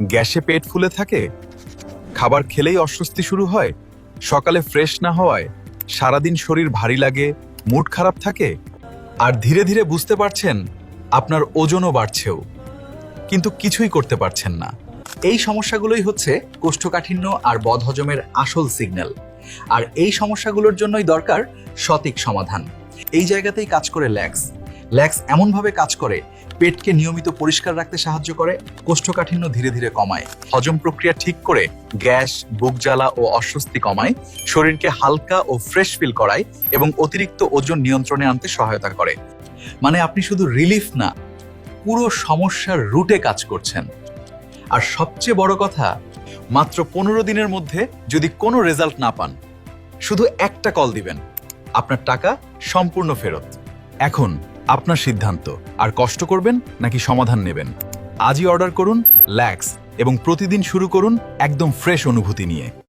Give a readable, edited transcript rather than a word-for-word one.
গ্যাসে পেট ফুলে থাকে, খাবার খেলেই অস্বস্তি শুরু হয়, সকালে ফ্রেশ না হওয়ায় সারাদিন শরীর ভারী লাগে, মুড খারাপ থাকে, আর ধীরে ধীরে বুঝতে পারছেন আপনার ওজনও বাড়ছেও, কিন্তু কিছুই করতে পারছেন না। এই সমস্যাগুলোই হচ্ছে কোষ্ঠকাঠিন্য আর বদহজমের আসল সিগন্যাল। আর এই সমস্যাগুলোর জন্যই দরকার সঠিক সমাধান। এই জায়গাতেই কাজ করে ল্যাক্স। ল্যাক্স এমনভাবে কাজ করে পেটকে নিয়মিত পরিষ্কার রাখতে সাহায্য করে, কোষ্ঠকাঠিন্য ধীরে ধীরে কমায়, হজম প্রক্রিয়া ঠিক করে গ্যাস, বুক জ্বালা ও অস্বস্তি কমায়, শরীরকে হালকা ও ফ্রেশ ফিল করায় এবং অতিরিক্ত ওজন নিয়ন্ত্রণে আনতে সহায়তা করে। মানে আপনি শুধু রিলিফ না, পুরো সমস্যার রুটে কাজ করছেন। আর সবচেয়ে বড় কথা, মাত্র 15 দিনের মধ্যে যদি কোনো রেজাল্ট না পান, শুধু একটা কল দিবেন, আপনার টাকা সম্পূর্ণ ফেরত। এখন আপনার সিদ্ধান্ত, আর কষ্ট করবেন নাকি সমাধান নেবেন। আজই অর্ডার করুন ল্যাক্স এবং প্রতিদিন শুরু করুন একদম ফ্রেশ অনুভূতি নিয়ে।